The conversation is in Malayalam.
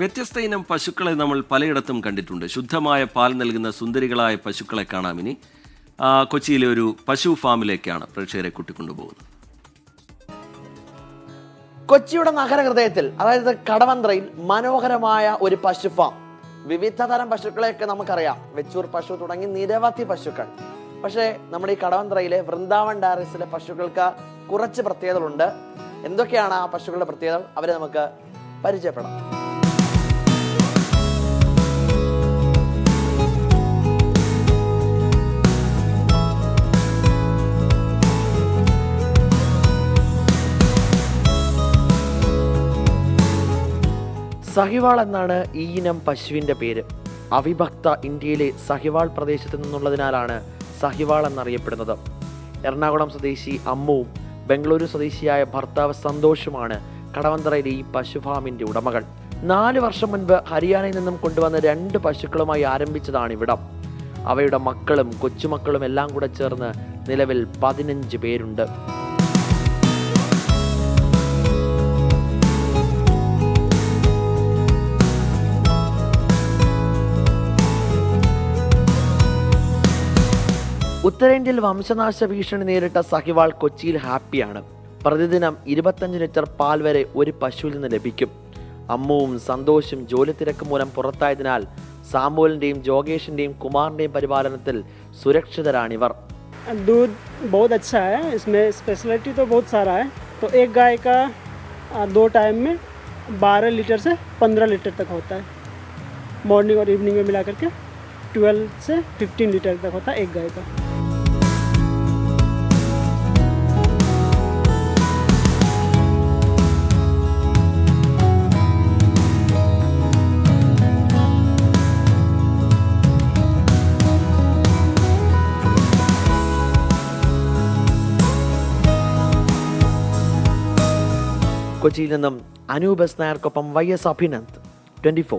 വ്യത്യസ്ത ഇനം പശുക്കളെ നമ്മൾ പലയിടത്തും കണ്ടിട്ടുണ്ട്. ശുദ്ധമായ പാൽ നൽകുന്ന സുന്ദരികളായ പശുക്കളെ കാണാം. ഇനി കൊച്ചിയിലെ ഒരു പശു ഫാമിലേക്കാണ് പ്രേക്ഷകരെ കൂട്ടിക്കൊണ്ടുപോകുന്നത്. കൊച്ചിയുടെ നഗരഹൃദയത്തിൽ, അതായത് കടവന്ത്രയിൽ മനോഹരമായ ഒരു പശു ഫാം. വിവിധ തരം പശുക്കളെയൊക്കെ നമുക്കറിയാം, വെച്ചൂർ പശു തുടങ്ങി നിരവധി പശുക്കൾ. പക്ഷേ നമ്മുടെ ഈ കടവന്ത്രയിലെ വൃന്ദാവൻ ഡയറീസിലെ പശുക്കൾക്ക് കുറച്ച് പ്രത്യേകതകളുണ്ട്. എന്തൊക്കെയാണ് ആ പശുക്കളുടെ പ്രത്യേകത? അവരെ നമുക്ക് പരിചയപ്പെടാം. സഹിവാൾ എന്നാണ് ഈ ഇനം പശുവിൻ്റെ പേര്. അവിഭക്ത ഇന്ത്യയിലെ സഹിവാൾ പ്രദേശത്ത് നിന്നുള്ളതിനാലാണ് സഹിവാൾ എന്നറിയപ്പെടുന്നത്. എറണാകുളം സ്വദേശി അമ്മുവും ബംഗളൂരു സ്വദേശിയായ ഭർത്താവ് സന്തോഷുമാണ് കടവന്ത്രയിലെ ഈ പശു ഫാമിൻ്റെ ഉടമകൾ. 4 വർഷം മുൻപ് ഹരിയാനയിൽ നിന്നും കൊണ്ടുവന്ന 2 പശുക്കളുമായി ആരംഭിച്ചതാണ് ഇവിടം. അവയുടെ മക്കളും കൊച്ചുമക്കളും എല്ലാം കൂടെ ചേർന്ന് നിലവിൽ 15 പേരുണ്ട്. ഉത്തരേന്ത്യയിൽ വംശനാശ ഭീഷണി നേരിട്ട സഹിവാൾ കൊച്ചിയിൽ ഹാപ്പിയാണ്. പ്രതിദിനം 25 ലിറ്റർ പാൽ വരെ ഒരു പശുവിൽ നിന്ന് ലഭിക്കും. അമ്മുവും സന്തോഷും ജോലി തിരക്ക് മൂലം പുറത്തായതിനാൽ സാമുവലിന്റെയും ജോഗേഷിന്റെയും കുമാറിന്റെയും പരിപാലനത്തിൽ സുരക്ഷിതരാണിവർ. दूध बहुत अच्छा है, इसमें स्पेशलिटी तो बहुत सारा है. तो एक गाय का 2 टाइम में 12 लीटर से 15 लीटर तक होता है. मॉर्निंग और इवनिंग में मिला करके 12 से 15 लीटर तक होता है एक गाय का. കൊച്ചിയിൽ നിന്നും അനൂപ് എസ് നായർക്കൊപ്പം YS അഭിനന്ദ്, 24.